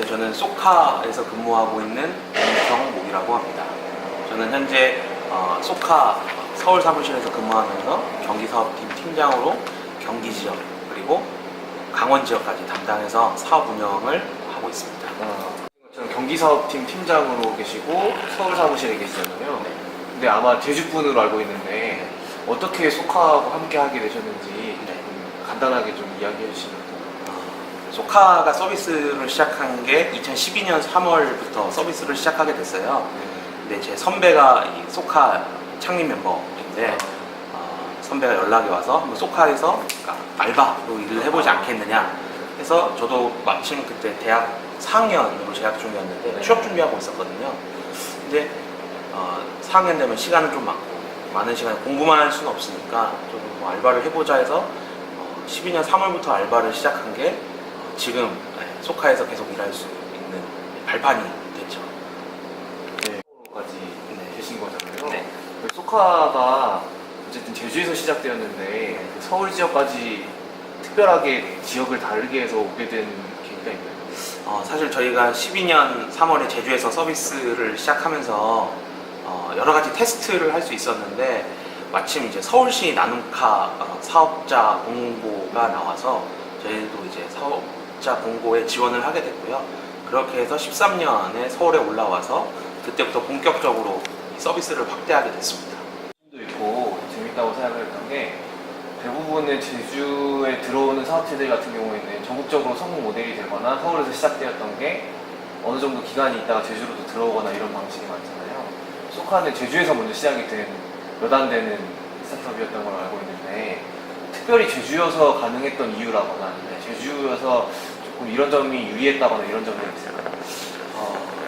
저는 소카에서 근무하고 있는 김경목이라고 합니다. 저는 현재 소카 서울 사무실에서 근무하면서 경기사업팀 팀장으로 경기 지역 그리고 강원 지역까지 담당해서 사업 운영을 하고 있습니다. 저는 경기사업팀 팀장으로 계시고 서울 사무실에 계시잖아요. 네. 근데 아마 제주분으로 알고 있는데 어떻게 소카하고 함께 하게 되셨는지 간단하게 좀 이야기해 주시면. 소카가 서비스를 시작한 게 2012년 3월부터 서비스를 시작하게 됐어요. 근데 제 선배가 이 소카 창립 멤버인데 선배가 연락이 와서 한번 소카에서 알바로 일을 해보지 않겠느냐 해서 저도 마침 그때 대학 4학년으로 재학 중이었는데 취업 준비하고 있었거든요. 근데 4학년 되면 시간은 좀 많은 시간 공부만 할 수는 없으니까 저도 뭐 알바를 해보자 해서 12년 3월부터 알바를 시작한 게 지금 소카에서 계속 일할 수 있는 발판이 됐죠. 네. 서울까지 계신 거잖아요. 네. 소카가 어쨌든 제주에서 시작되었는데 그 서울 지역까지 특별하게 지역을 다르게 해서 오게 된 계기가 있나요? 사실 저희가 12년 3월에 제주에서 서비스를 시작하면서 여러 가지 테스트를 할 수 있었는데 마침 이제 서울시 나눔카 사업자 공고가 나와서 저희도 이제 사업자 공고에 지원을 하게 됐고요. 그렇게 해서 13년에 서울에 올라와서 그때부터 본격적으로 서비스를 확대하게 됐습니다. 도 있고 재밌다고 생각했던 게 대부분의 제주에 들어오는 사업체들 같은 경우에는 전국적으로 성공 모델이 되거나 서울에서 시작되었던 게 어느 정도 기간이 있다가 제주로도 들어오거나 이런 방식이 많잖아요. 소카는 제주에서 먼저 시작이 된 몇 안 되는 스타트업이었던 걸로 알고 있는데 특별히 제주여서 가능했던 이유라거나 아니면 제주여서 조금 이런 점이 유리했다거나 이런 점이 있을까요?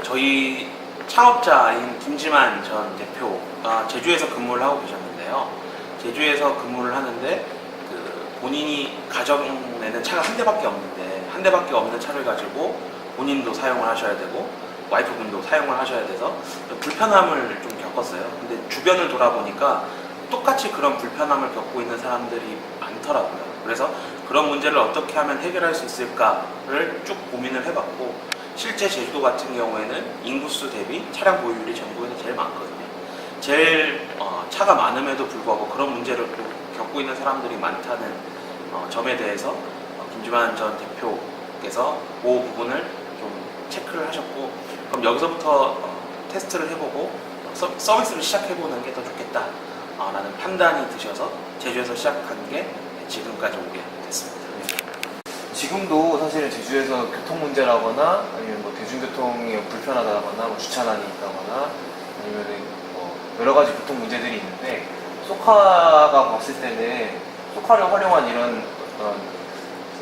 저희 창업자인 김지만 전 대표가 제주에서 근무를 하고 계셨는데요. 제주에서 근무를 하는데 본인이 가정에는 차가 한 대밖에 없는데 한 대밖에 없는 차를 가지고 본인도 사용을 하셔야 되고 와이프분도 사용을 하셔야 돼서 불편함을 좀 겪었어요. 근데 주변을 돌아보니까 똑같이 그런 불편함을 겪고 있는 사람들이 많더라고요. 그래서 그런 문제를 어떻게 하면 해결할 수 있을까를 쭉 고민을 해봤고 실제 제주도 같은 경우에는 인구수 대비 차량 보유율이 전국에서 제일 많거든요. 제일 차가 많음에도 불구하고 그런 문제를 겪고 있는 사람들이 많다는 점에 대해서 김주만 전 대표께서 그 부분을 좀 체크를 하셨고 그럼 여기서부터 테스트를 해보고 서비스를 시작해보는 게 더 좋겠다 라는 판단이 드셔서 제주에서 시작한 게 지금까지 오게 됐습니다. 지금도 사실은 제주에서 교통 문제라거나 아니면 뭐 대중교통이 불편하다거나 뭐 주차난이 있다거나 아니면은 뭐 여러 가지 교통 문제들이 있는데 소카가 봤을 때는 소카를 활용한 이런 어떤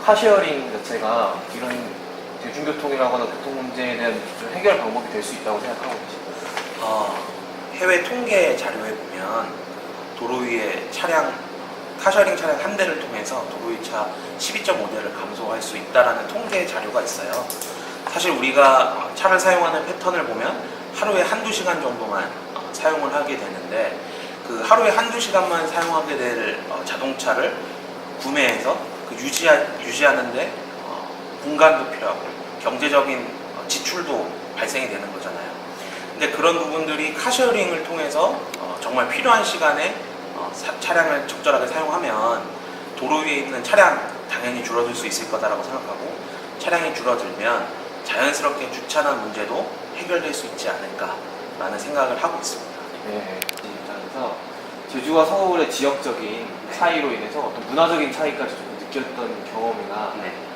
카쉐어링 자체가 이런 대중교통이라거나 교통 문제에 대한 좀 해결 방법이 될 수 있다고 생각하고 계십니다. 해외 통계 자료에 보면 도로 위에 카셔링 차량 한 대를 통해서 도로 위 차 12.5대를 감소할 수 있다는 통계 자료가 있어요. 사실 우리가 차를 사용하는 패턴을 보면 하루에 한두 시간 정도만 사용을 하게 되는데 그 하루에 한두 시간만 사용하게 될 자동차를 구매해서 유지하는데 공간도 필요하고 경제적인 지출도 발생이 되는 거잖아요. 근데 그런 부분들이 카쉐어링을 통해서 정말 필요한 시간에 차량을 적절하게 사용하면 도로 위에 있는 차량 당연히 줄어들 수 있을 거다라고 생각하고 차량이 줄어들면 자연스럽게 주차난 문제도 해결될 수 있지 않을까라는 생각을 하고 있습니다. 네. 이 입장에서 제주와 서울의 지역적인 차이로 인해서 어떤 문화적인 차이까지 좀 느꼈던 경험이나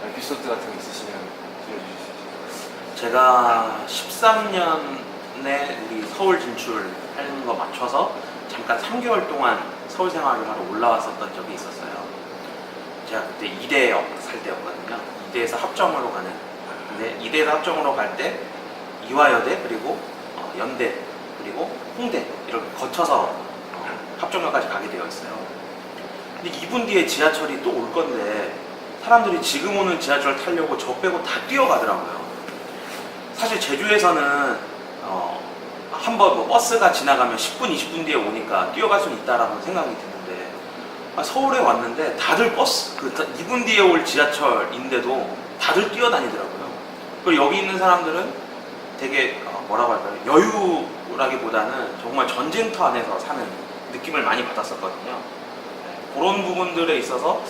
에피소드 같은 거 있으시면 들려주실 수 있을까요? 제가 13년에 우리 서울 진출하는 거 맞춰서 잠깐 3개월 동안 서울 생활을 하러 올라왔었던 적이 있었어요. 제가 그때 이대역 살 때였거든요. 이대에서 합정으로 가는. 근데 이대에서 합정으로 갈 때 이화여대 그리고 연대 그리고 홍대 이렇게 거쳐서 합정역까지 가게 되어 있어요. 근데 2분 뒤에 지하철이 또 올 건데 사람들이 지금 오는 지하철 타려고 저 빼고 다 뛰어가더라고요. 사실 제주에서는 한번 뭐 버스가 지나가면 10분, 20분 뒤에 오니까 뛰어갈 수는 있다라고 생각이 드는데 서울에 왔는데 다들 2분 뒤에 올 지하철인데도 다들 뛰어다니더라고요. 그리고 여기 있는 사람들은 되게 뭐라고 할까요? 여유라기보다는 정말 전쟁터 안에서 사는 느낌을 많이 받았었거든요. 네, 그런 부분들에 있어서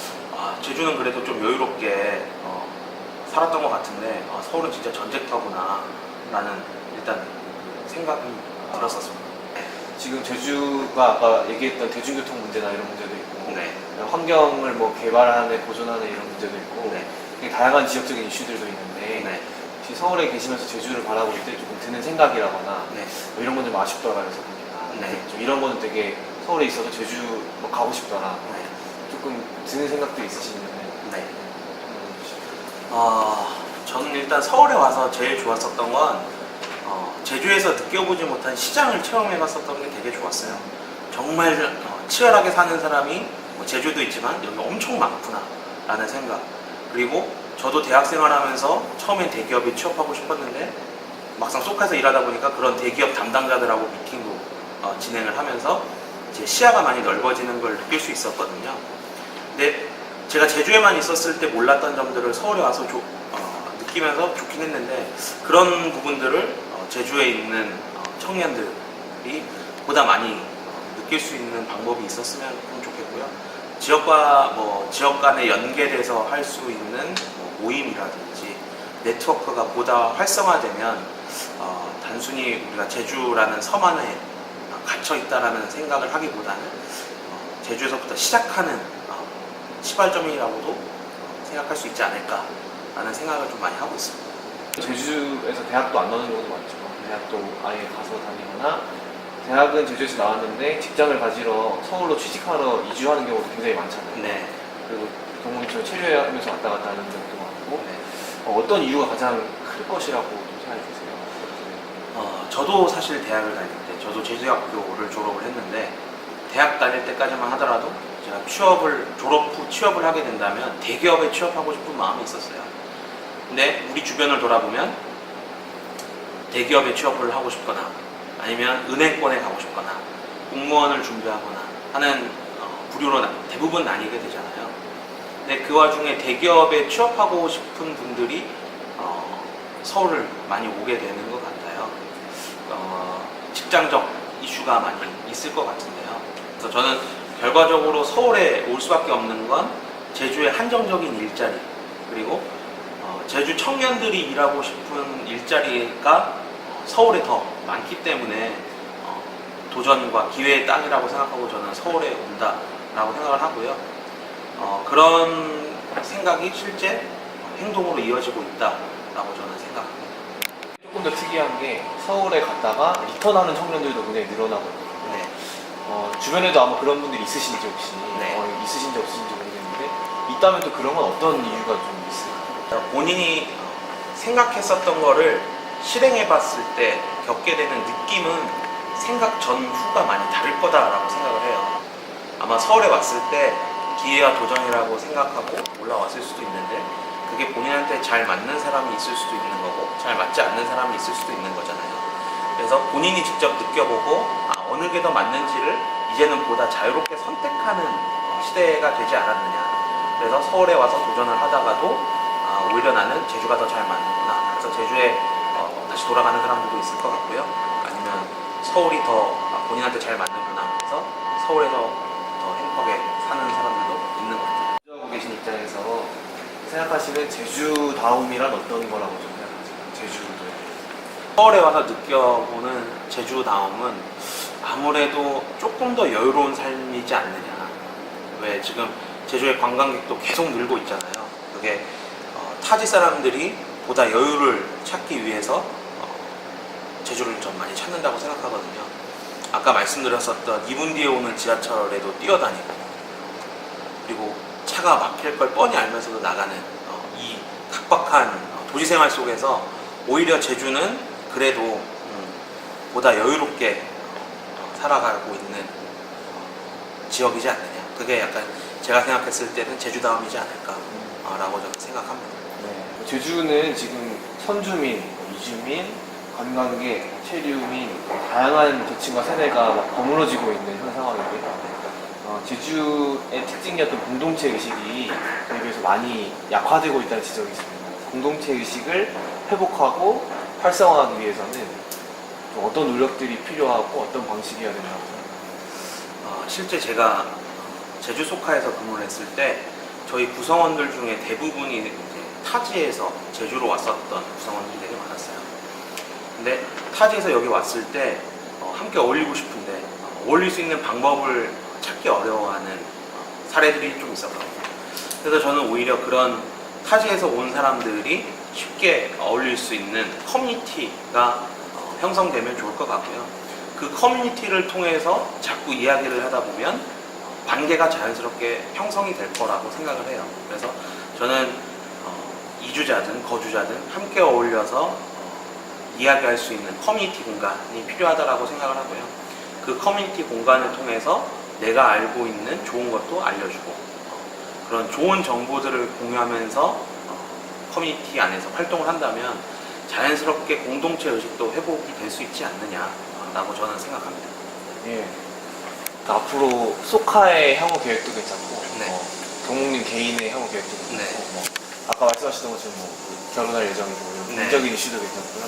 제주는 그래도 좀 여유롭게 살았던 것 같은데 서울은 진짜 전쟁터구나 라는 일단 생각이 들었었습니다. 지금 제주가 아까 얘기했던 대중교통 문제나 이런 문제도 있고 네. 환경을 뭐 개발하는, 보존하는 이런 문제도 있고 네. 되게 다양한 지역적인 이슈들도 있는데 네. 혹시 서울에 계시면서 제주를 바라볼 때 조금 드는 생각이라거나 네. 뭐 이런 건 좀 아쉽더라 그래서 네. 좀 이런 거는 되게 서울에 있어도 제주 뭐 가고 싶더라 네. 조금 드는 생각도 있으시면 네. 저는 일단 서울에 와서 제일 좋았었던 건 제주에서 느껴보지 못한 시장을 체험해봤었던 게 되게 좋았어요. 정말 치열하게 사는 사람이 뭐 제주도 있지만 여기 엄청 많구나 라는 생각. 그리고 저도 대학 생활하면서 처음엔 대기업에 취업하고 싶었는데 막상 쏙해서 일하다 보니까 그런 대기업 담당자들하고 미팅도 진행을 하면서 제 시야가 많이 넓어지는 걸 느낄 수 있었거든요. 근데 제가 제주에만 있었을 때 몰랐던 점들을 서울에 와서 느끼면서 좋긴 했는데 그런 부분들을 제주에 있는 청년들이 보다 많이 느낄 수 있는 방법이 있었으면 좋겠고요. 지역 간에 연계돼서 할 수 있는 모임이라든지 네트워크가 보다 활성화되면 단순히 우리가 제주라는 섬 안에 갇혀 있다라는 생각을 하기보다는 제주에서부터 시작하는 시발점이라고도 생각할 수 있지 않을까라는 생각을 좀 많이 하고 있습니다. 제주에서 대학도 안 나오는 경우도 많죠. 대학도 아예 가서 다니거나 대학은 제주에서 나왔는데 직장을 가지러 서울로 취직하러 이주하는 경우도 굉장히 많잖아요. 네. 그리고 동문처럼 체류하면서 왔다 갔다 하는 경우도 많고 네. 어떤 이유가 가장 클 것이라고 생각이 드세요? 저도 사실 대학을 다닐 때 저도 제주대학교를 졸업을 했는데 대학 다닐 때까지만 하더라도 제가 졸업 후 취업을 하게 된다면 대기업에 취업하고 싶은 마음이 있었어요. 근데 우리 주변을 돌아보면 대기업에 취업을 하고 싶거나 아니면 은행권에 가고 싶거나 공무원을 준비하거나 하는 부류로 대부분 나뉘게 되잖아요. 근데 그 와중에 대기업에 취업하고 싶은 분들이 서울을 많이 오게 되는 것 같아요. 직장적 이슈가 많이 있을 것 같은데요. 그래서 저는 결과적으로 서울에 올 수밖에 없는 건 제주의 한정적인 일자리 그리고 제주 청년들이 일하고 싶은 일자리가 서울에 더 많기 때문에 도전과 기회의 땅이라고 생각하고 저는 서울에 온다라고 생각을 하고요. 그런 생각이 실제 행동으로 이어지고 있다라고 저는 생각합니다. 조금 더 특이한 게 서울에 갔다가 리턴하는 청년들도 굉장히 늘어나고 있거든요. 네. 주변에도 아마 그런 분들이 있으신지 혹시 네. 있으신지 없으신지 모르겠는데 있다면 또 그런 건 어떤 이유가 좀 있을까요? 본인이 생각했었던 거를 실행해 봤을 때 겪게 되는 느낌은 생각 전후가 많이 다를 거다라고 생각을 해요. 아마 서울에 왔을 때 기회와 도전이라고 생각하고 올라왔을 수도 있는데 그게 본인한테 잘 맞는 사람이 있을 수도 있는 거고 잘 맞지 않는 사람이 있을 수도 있는 거잖아요. 그래서 본인이 직접 느껴보고 어느 게 더 맞는지를 이제는 보다 자유롭게 선택하는 시대가 되지 않았느냐. 그래서 서울에 와서 도전을 하다가도 오히려 나는 제주가 더 잘 맞는구나. 그래서 제주에 다시 돌아가는 사람들도 있을 것 같고요. 아니면 서울이 더 본인한테 잘 맞는구나. 그래서 서울에서 더 행복하게 사는 사람들도 있는 것 같아요. 하고 계신 입장에서 생각하시는 제주다움이란 어떤 거라고 좀 생각하세요? 제주도에. 서울에 와서 느껴보는 제주다움은 아무래도 조금 더 여유로운 삶이지 않느냐. 왜 지금 제주의 관광객도 계속 늘고 있잖아요. 그게 타지 사람들이 보다 여유를 찾기 위해서 제주를 좀 많이 찾는다고 생각하거든요. 아까 말씀드렸었던 2분 뒤에 오는 지하철에도 뛰어다니고 그리고 차가 막힐 걸 뻔히 알면서도 나가는 이 각박한 도시생활 속에서 오히려 제주는 그래도 보다 여유롭게 살아가고 있는 지역이지 않느냐. 그게 약간 제가 생각했을 때는 제주다움이지 않을까라고 저는 생각합니다. 네. 제주는 지금 선주민, 이주민, 관광객, 체류민 다양한 계층과 세대가 막 버무러지고 있는 현 상황인데 제주의 특징이었던 공동체 의식이 저에 비해서 많이 약화되고 있다는 지적이 있습니다. 공동체 의식을 회복하고 활성화하기 위해서는 좀 어떤 노력들이 필요하고 어떤 방식이어야 된다고 생각해요? 실제 제가 제주 소카에서 근무를 했을 때 저희 구성원들 중에 대부분이 이제 타지에서 제주로 왔었던 구성원들이 되게 많았어요. 근데 타지에서 여기 왔을 때 함께 어울리고 싶은데 어울릴 수 있는 방법을 찾기 어려워하는 사례들이 좀 있었거든요. 그래서 저는 오히려 그런 타지에서 온 사람들이 쉽게 어울릴 수 있는 커뮤니티가 형성되면 좋을 것 같고요. 그 커뮤니티를 통해서 자꾸 이야기를 하다 보면 관계가 자연스럽게 형성이 될 거라고 생각을 해요. 그래서 저는 이주자든 거주자든 함께 어울려서 이야기할 수 있는 커뮤니티 공간이 필요하다고 생각을 하고요. 그 커뮤니티 공간을 통해서 내가 알고 있는 좋은 것도 알려주고 그런 좋은 정보들을 공유하면서 커뮤니티 안에서 활동을 한다면 자연스럽게 공동체 의식도 회복이 될 수 있지 않느냐라고 저는 생각합니다. 예. 앞으로 소카의 향후 계획도 괜찮고, 네. 경목님 개인의 향후 계획도 괜찮고, 네. 아까 말씀하셨던 것처럼 결혼할 예정이고, 네. 공적인 이슈도 괜찮고요.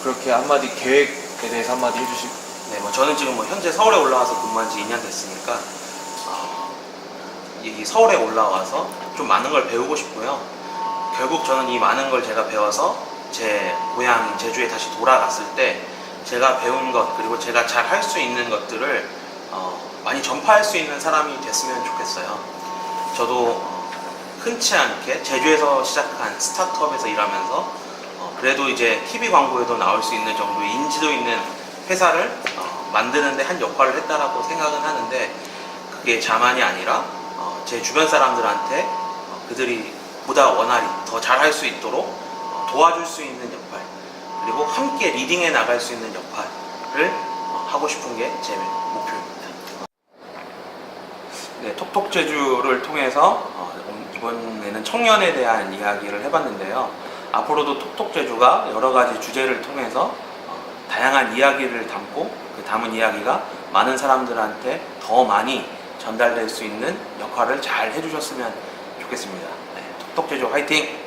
그렇게 한마디 계획에 대해서 한마디 해주시고. 네, 저는 지금 현재 서울에 올라와서 근무한 지 2년 됐으니까 이 서울에 올라와서 좀 많은 걸 배우고 싶고요. 결국 저는 이 많은 걸 제가 배워서 제 고향인 제주에 다시 돌아갔을 때 제가 배운 것 그리고 제가 잘 할 수 있는 것들을 많이 전파할 수 있는 사람이 됐으면 좋겠어요. 저도 흔치 않게 제주에서 시작한 스타트업에서 일하면서 그래도 이제 TV 광고에도 나올 수 있는 정도의 인지도 있는 회사를 만드는데 한 역할을 했다라고 생각은 하는데 그게 자만이 아니라 제 주변 사람들한테 그들이 보다 원활히 더 잘할 수 있도록 도와줄 수 있는 역할 그리고 함께 리딩해 나갈 수 있는 역할을 하고 싶은 게 제 목표입니다. 네, 톡톡 제주를 통해서 이번에는 청년에 대한 이야기를 해봤는데요. 앞으로도 톡톡 제주가 여러 가지 주제를 통해서 다양한 이야기를 담고 그 담은 이야기가 많은 사람들한테 더 많이 전달될 수 있는 역할을 잘 해주셨으면 좋겠습니다. 네, 톡톡 제주 화이팅!